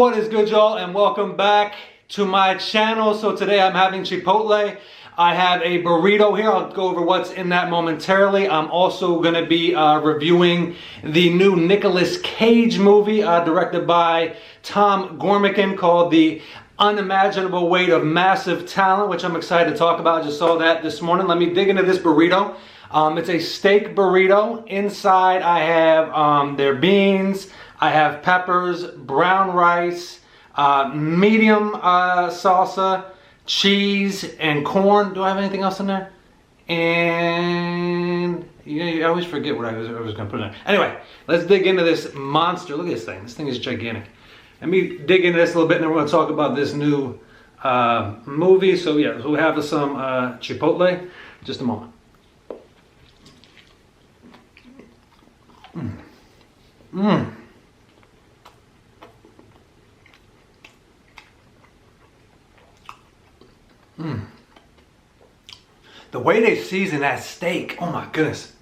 What is good, y'all, and welcome back to my channel. So today I'm having Chipotle. I have a burrito here. I'll go over what's in that momentarily. I'm also going to be reviewing the new Nicolas Cage movie directed by Tom Gormican called The Unimaginable Weight of Massive Talent, which I'm excited to talk about. I just saw that this morning. Let me dig into this burrito. It's a steak burrito. Inside I have their beans, I have peppers, brown rice, medium salsa, cheese, and corn. Do I have anything else in there? And I always forget what I was going to put in there. Anyway, let's dig into this monster. Look at this thing. This thing is gigantic. Let me dig into this a little bit, and then we're going to talk about this new movie. So yeah, so we have some Chipotle. Just a moment. The way they season that steak, oh my goodness.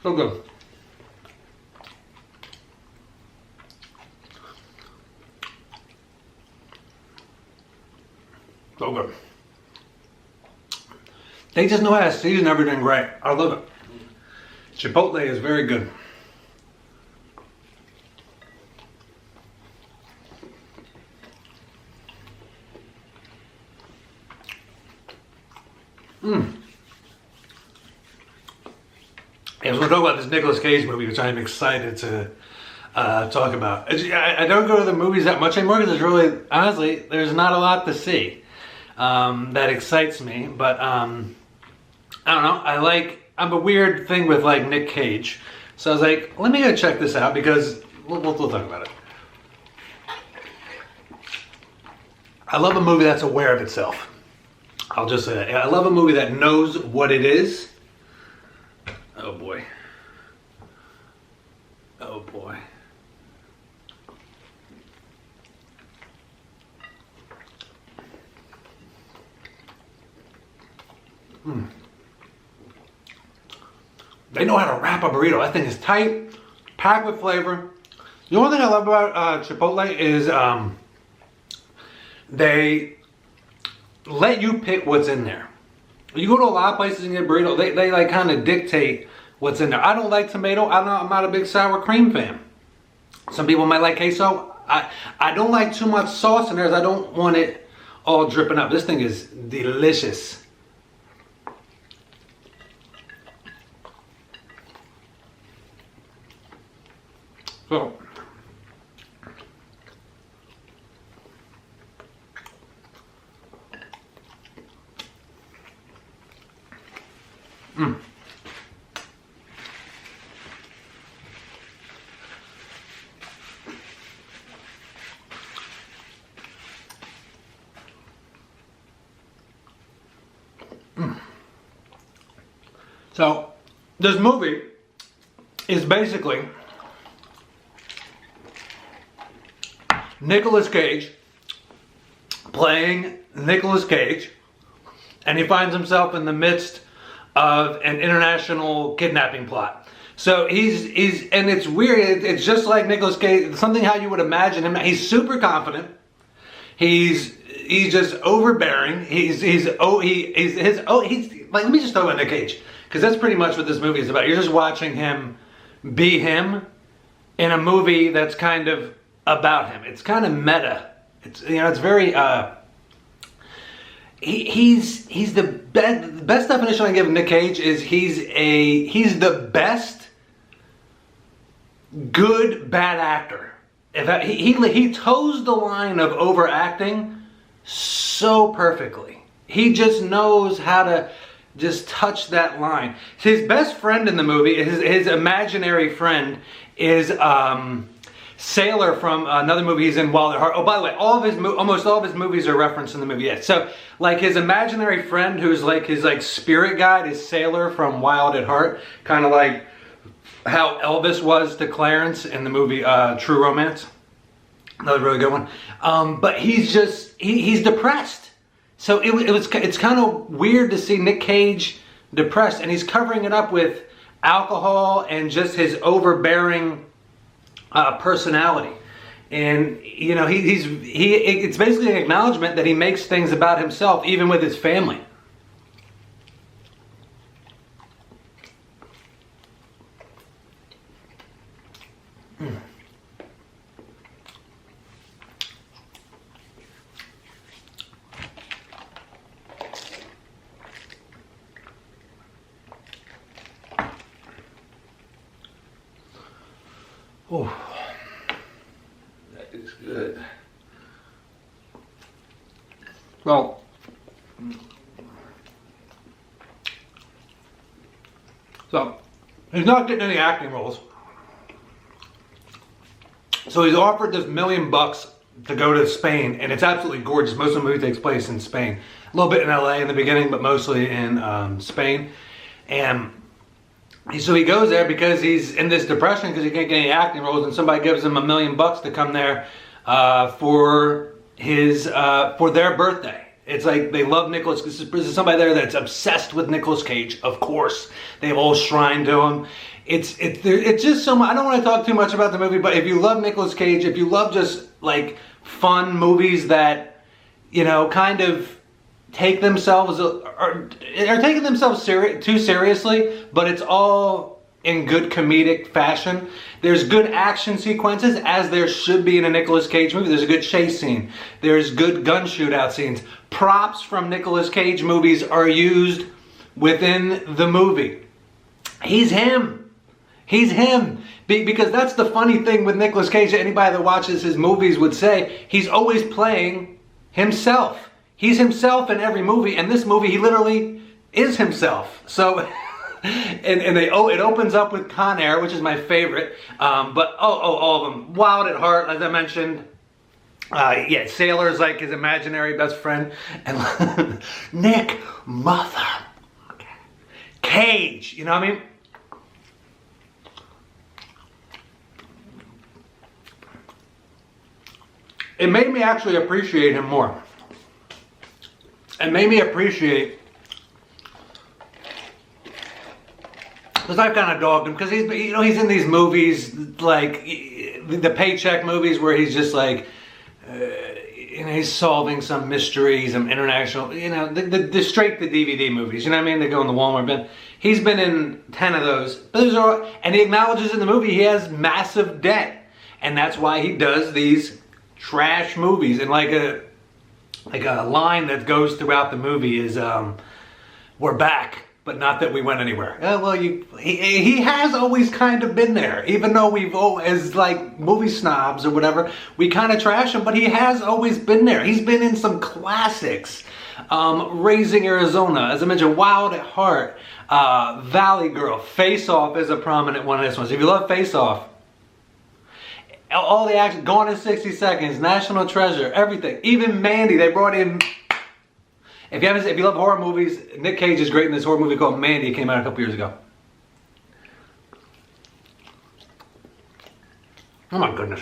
So good. So good. They just know how to season everything right. I love it. Chipotle is very good. Yeah, so we're talking about this Nicolas Cage movie, which I'm excited to talk about. I don't go to the movies that much anymore because there's really, honestly, there's not a lot to see that excites me. But I don't know. I'm a weird thing with like Nick Cage. So I was like, let me go check this out because we'll talk about it. I love a movie that's aware of itself. I'll just say that. I love a movie that knows what it is. Oh boy. Oh boy. They know how to wrap a burrito. That thing is tight, packed with flavor. The only thing I love about Chipotle is they let you pick what's in there. You go to a lot of places and get a burrito, they like kind of dictate what's in there. I don't like tomato. I'm not a big sour cream fan. Some people might like queso. I don't like too much sauce in there as I don't want it all dripping up. This thing is delicious. So, So, this movie is basically Nicolas Cage playing Nicolas Cage, and he finds himself in the midst of an international kidnapping plot. So he's and it's weird. It's just like Nicolas Cage, something how you would imagine him. He's super confident. He's just overbearing. He's like, let me just talk about Nick Cage, because that's pretty much what this movie is about. You're just watching him be him in a movie that's kind of about him. It's kind of meta. It's it's very he's the best definition I give of Nick Cage is he's the best good bad actor. He toes the line of overacting so perfectly. He just knows how to just touch that line. His best friend in the movie, his imaginary friend, is Sailor from another movie he's in, Wild at Heart. Oh, by the way, almost all of his movies are referenced in the movie. Yeah. So, like his imaginary friend, who's like his spirit guide, is Sailor from Wild at Heart. Kind of like how Elvis was to Clarence in the movie True Romance. Another really good one. But he's just, he's depressed. So it's kind of weird to see Nick Cage depressed, and he's covering it up with alcohol and just his overbearing personality. And you know, it's basically an acknowledgement that he makes things about himself, even with his family. Oh, that is good. Well, so he's not getting any acting roles. So he's offered this $1 million to go to Spain, and it's absolutely gorgeous. Most of the movie takes place in Spain. A little bit in LA in the beginning, but mostly in Spain. And so he goes there because he's in this depression because he can't get any acting roles, and somebody gives him $1 million to come there for their birthday. It's like they love Nicolas. This is somebody there that's obsessed with Nicolas Cage. Of course, they have a whole shrine to him. It's just so much. I don't want to talk too much about the movie, but if you love Nicolas Cage, if you love just like fun movies that, you know, kind of take themselves or taking themselves too seriously, but it's all in good comedic fashion. There's good action sequences, as there should be in a Nicolas Cage movie. There's a good chase scene. There's good gun shootout scenes. Props from Nicolas Cage movies are used within the movie. He's him. He's him. Because that's the funny thing with Nicolas Cage. Anybody that watches his movies would say he's always playing himself. He's himself in every movie, and this movie he literally is himself. So, it opens up with Con Air, which is my favorite. But all of them. Wild at Heart, as I mentioned. Yeah, Sailor's like his imaginary best friend, and Nick Mother Cage. You know what I mean? It made me actually appreciate him more. It made me appreciate, because I've kind of dogged him, because he's in these movies, like the paycheck movies where he's just like, he's solving some mystery, some international, the straight to DVD movies, you know what I mean? They go in the Walmart bin. He's been in 10 of those, and he acknowledges in the movie he has massive debt, and that's why he does these trash movies. And like a line that goes throughout the movie is, we're back, but not that we went anywhere. Well, he has always kind of been there, even though we've always, like movie snobs or whatever, we kind of trash him, but he has always been there. He's been in some classics. Raising Arizona, as I mentioned, Wild at Heart, Valley Girl, Face Off is a prominent one of this ones. If you love Face Off, all the action, Gone in 60 Seconds, National Treasure, everything. Even Mandy, they brought in. If you love horror movies, Nick Cage is great in this horror movie called Mandy. It came out a couple years ago. Oh my goodness.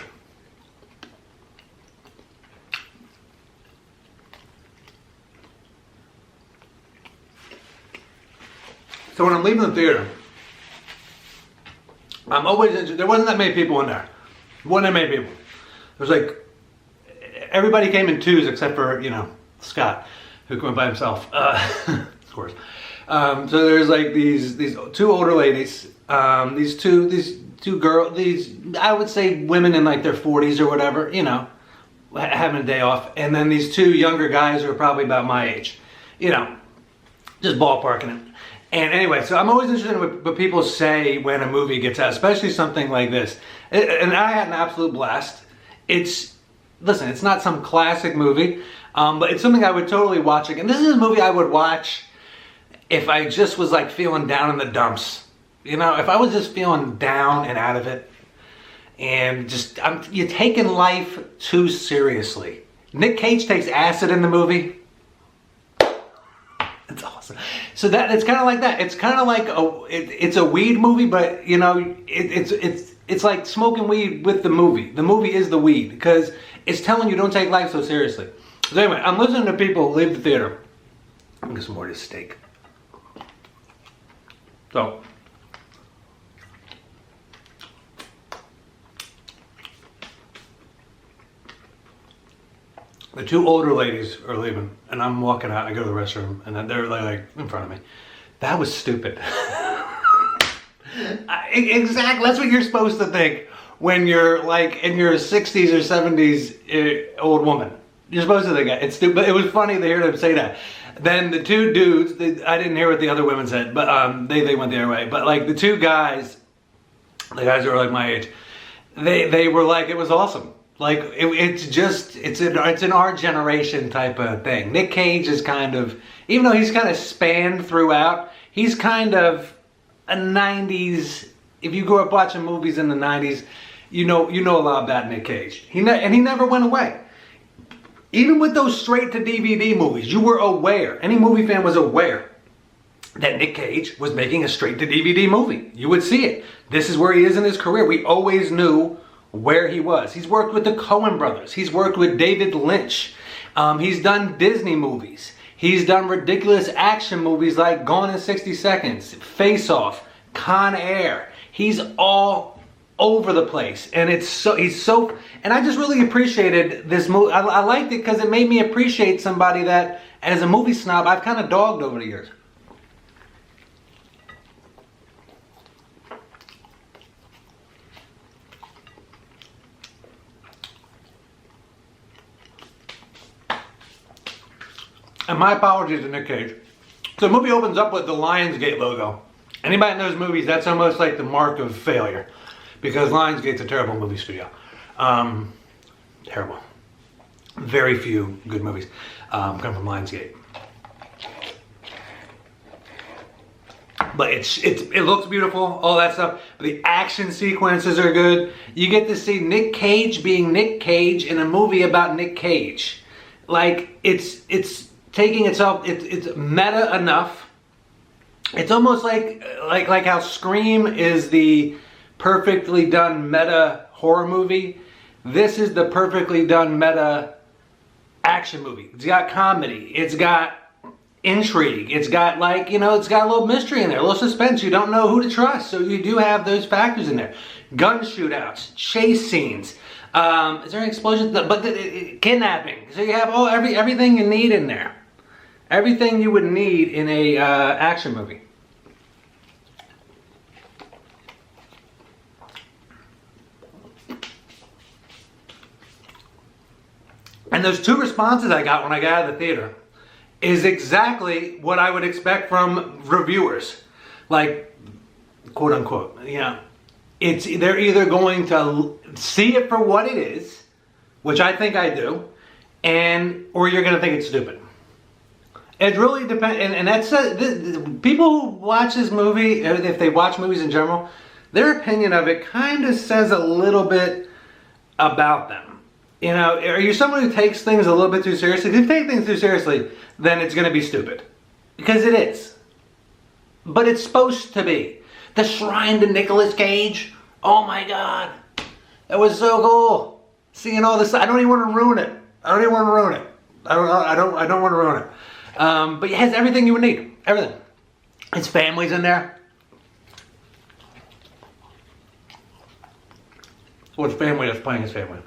So when I'm leaving the theater, I'm always interested. There wasn't that many people in there. Wasn't that many people. It was like, everybody came in twos except for, Scott, who went by himself, of course. So there's like these two older ladies, these two girls, I would say women in like their 40s or whatever, having a day off. And then these two younger guys who are probably about my age, just ballparking it. And anyway, so I'm always interested in what people say when a movie gets out, especially something like this. And I had an absolute blast. Listen, it's not some classic movie, but it's something I would totally watch again. This is a movie I would watch if I just was like feeling down in the dumps. If I was just feeling down and out of it, and you're taking life too seriously. Nick Cage takes acid in the movie. It's awesome. So that it's kind of like that. It's kind of like it's a weed movie, but you know, it's like smoking weed with the movie. The movie is the weed because it's telling you don't take life so seriously. So anyway, I'm listening to people leave the theater. I'm gonna get some more of this steak. So. The two older ladies are leaving, and I'm walking out. I go to the restroom, and then they're like in front of me. That was stupid. Exactly. That's what you're supposed to think when you're like in your 60s or 70s old woman. You're supposed to think it's stupid. It was funny to hear them say that. Then the two dudes, I didn't hear what the other women said, but they went their way. But like the two guys, the guys who were like my age, they were like, it was awesome. Like it's an our generation type of thing. Nick Cage is kind of, even though he's kind of spanned throughout, he's kind of a 90s. If you grew up watching movies in the 90s, you know a lot about Nick Cage. And he never went away. Even with those straight to DVD movies, you were aware. Any movie fan was aware that Nick Cage was making a straight to DVD movie. You would see it. This is where he is in his career. We always knew where he was. He's worked with the Coen brothers. He's worked with David Lynch. He's done Disney movies. He's done ridiculous action movies like Gone in 60 Seconds, Face Off, Con Air. He's all over the place. And and I just really appreciated this movie. I liked it because it made me appreciate somebody that, as a movie snob, I've kind of dogged over the years. And my apologies to Nick Cage. So the movie opens up with the Lionsgate logo. Anybody knows movies, that's almost like the mark of failure. Because Lionsgate's a terrible movie studio. Terrible. Very few good movies come from Lionsgate. But it looks beautiful, all that stuff. But the action sequences are good. You get to see Nick Cage being Nick Cage in a movie about Nick Cage. Like, it's taking itself, it's meta enough. It's almost like how Scream is the perfectly done meta horror movie. This is the perfectly done meta action movie. It's got comedy. It's got intrigue. It's got it's got a little mystery in there, a little suspense. You don't know who to trust. So you do have those factors in there. Gun shootouts, chase scenes. Is there an explosion? But kidnapping. So you have everything you need in there. Everything you would need in a action movie. And those two responses I got when I got out of the theater is exactly what I would expect from reviewers. Like, quote unquote, they're either going to see it for what it is, which I think I do, or you're going to think it's stupid. It really depends, and that's people who watch this movie, if they watch movies in general, their opinion of it kind of says a little bit about them. Are you someone who takes things a little bit too seriously? If you take things too seriously, then it's going to be stupid. Because it is. But it's supposed to be. The Shrine to Nicolas Cage. Oh my God. That was so cool. Seeing all this. I don't even want to ruin it. I don't want to ruin it. But it has everything you would need. Everything. His family's in there. Well, his family that's playing his family.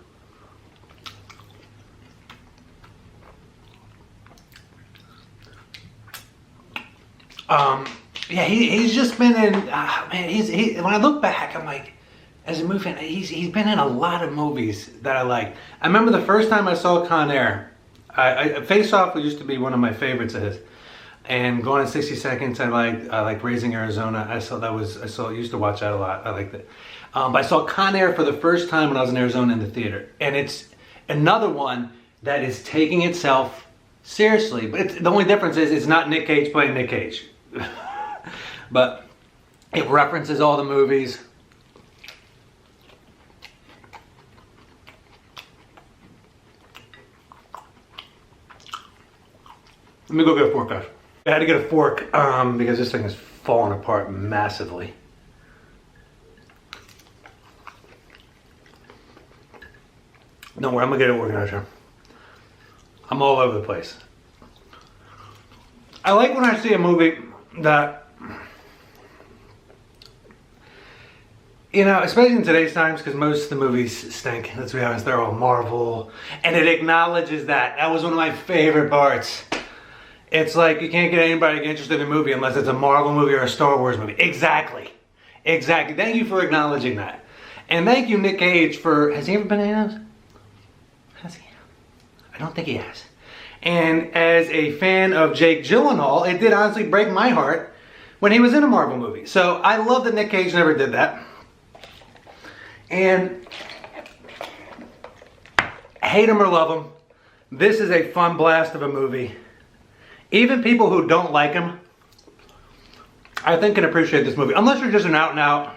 Yeah, he's just been in, man, when I look back, I'm like, as a movie fan, he's been in a lot of movies that I like. I remember the first time I saw Con Air, Face Off used to be one of my favorites of his. And Gone in 60 Seconds, I liked Raising Arizona. I used to watch that a lot. I liked it. But I saw Con Air for the first time when I was in Arizona in the theater. And it's another one that is taking itself seriously. But the only difference is it's not Nick Cage playing Nick Cage. But it references all the movies. Let me go get a fork, guys. I had to get a fork because this thing is falling apart massively. Don't worry, I'm gonna get it organized here. I'm all over the place. I like when I see a movie that, you know, especially in today's times, because most of the movies stink. Let's be honest, they're all Marvel, and it acknowledges that. That was one of my favorite parts. It's like you can't get anybody interested in a movie unless it's a Marvel movie or a Star Wars movie. Exactly. Exactly. Thank you for acknowledging that. And thank you, Nick Cage, for... Has he ever been in any of those? Has he? I don't think he has. And as a fan of Jake Gyllenhaal, it did honestly break my heart when he was in a Marvel movie. So I love that Nick Cage never did that. And hate him or love him, this is a fun blast of a movie. Even people who don't like him, I think can appreciate this movie. Unless you're just an out and out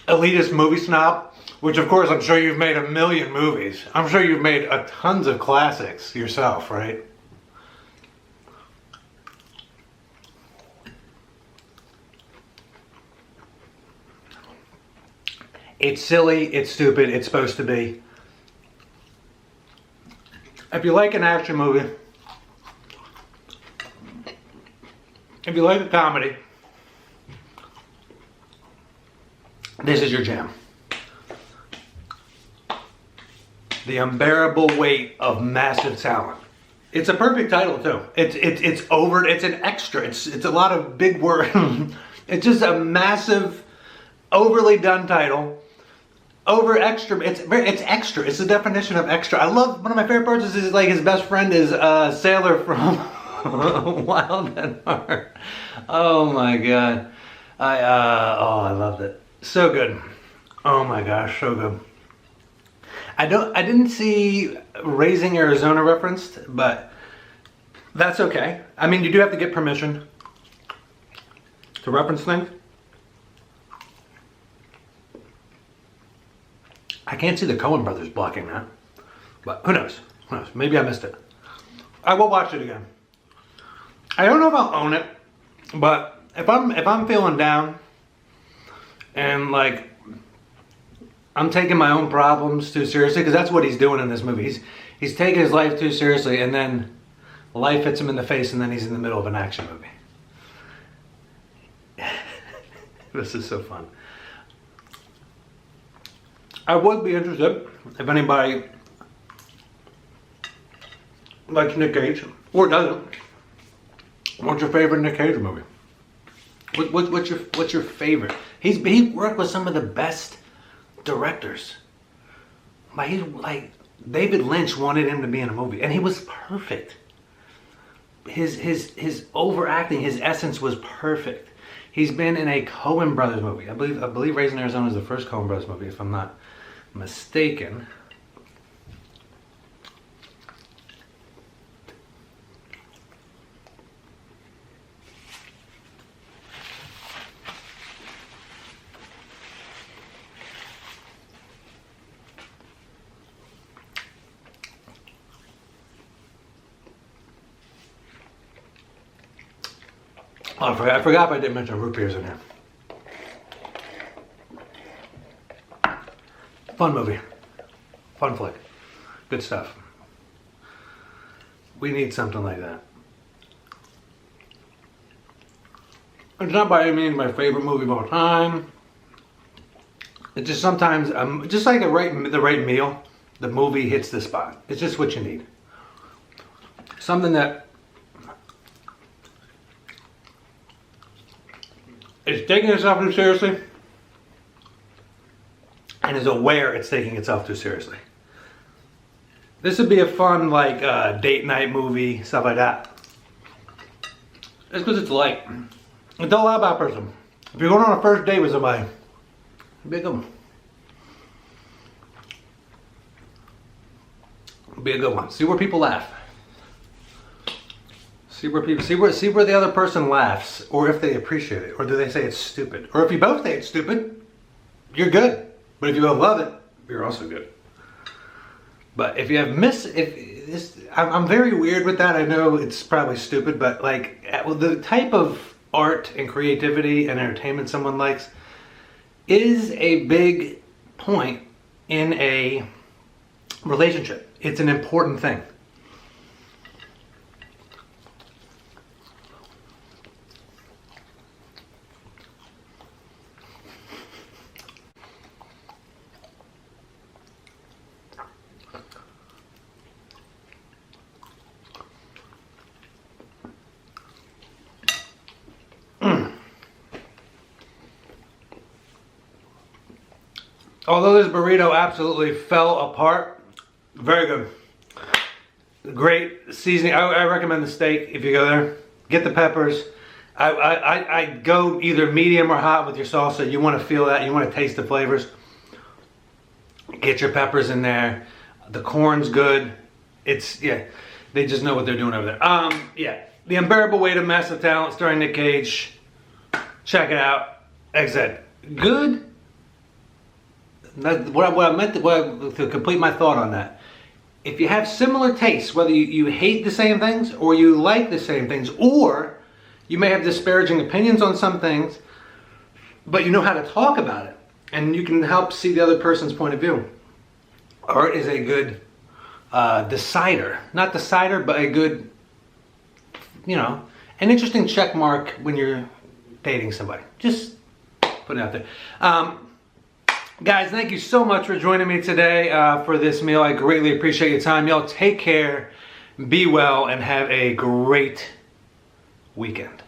elitist movie snob, which of course I'm sure you've made a million movies. I'm sure you've made a tons of classics yourself, right? It's silly, it's stupid, it's supposed to be. If you like an action movie, if you like a comedy, this is your jam. The Unbearable Weight of Massive Talent. It's a perfect title too. It's over. It's an extra. It's a lot of big words. It's just a massive, overly done title. Over extra. It's extra. It's the definition of extra. I love, one of my favorite parts is like his best friend is Sailor from Wild at Heart. Oh my god. I loved it. So good. Oh my gosh, so good. I didn't see Raising Arizona referenced, but that's okay. I mean, you do have to get permission to reference things. I can't see the Coen brothers blocking that, but who knows? Who knows? Maybe I missed it. I will watch it again. I don't know if I'll own it, but if I'm feeling down and like I'm taking my own problems too seriously, because that's what he's doing in this movie. He's taking his life too seriously, and then life hits him in the face, and then he's in the middle of an action movie. This is so fun. I would be interested if anybody likes Nick Cage or doesn't. What's your favorite Nick Cage movie? What's your favorite? He worked with some of the best directors. Like David Lynch wanted him to be in a movie, and he was perfect. His overacting, his essence was perfect. He's been in a Coen Brothers movie. I believe Raising Arizona is the first Coen Brothers movie, if I'm not mistaken. Oh, I forgot if I didn't mention root beers in here. Fun movie. Fun flick. Good stuff. We need something like that. It's not by any means my favorite movie of all time. It's just sometimes, just like the right meal, the movie hits the spot. It's just what you need. Something that is taking itself too seriously and is aware it's taking itself too seriously. This would be a fun, like, date night movie, stuff like that. It's because it's light. It's all about person. If you're going on a first date with somebody, it'd be a good one. It'd be a good one. See where people laugh. See where the other person laughs, or if they appreciate it, or do they say it's stupid. Or if you both say it's stupid, you're good. But if you both love it, you're also good. But if you have I'm very weird with that. I know it's probably stupid, but like the type of art and creativity and entertainment someone likes is a big point in a relationship. It's an important thing. Although this burrito absolutely fell apart, very good. Great seasoning. I recommend the steak if you go there. Get the peppers. I go either medium or hot with your salsa. You want to feel that. You want to taste the flavors. Get your peppers in there. The corn's good. Yeah, they just know what they're doing over there. Yeah, The Unbearable Weight of Massive Talent starring Nick Cage. Check it out. Like I said, good. What I meant to complete my thought on that. If you have similar tastes, whether you hate the same things or you like the same things, or you may have disparaging opinions on some things, but you know how to talk about it and you can help see the other person's point of view. Art is a good decider. Not decider, but a good, an interesting check mark when you're dating somebody. Just putting it out there. Guys, thank you so much for joining me today for this meal. I greatly appreciate your time. Y'all take care, be well, and have a great weekend.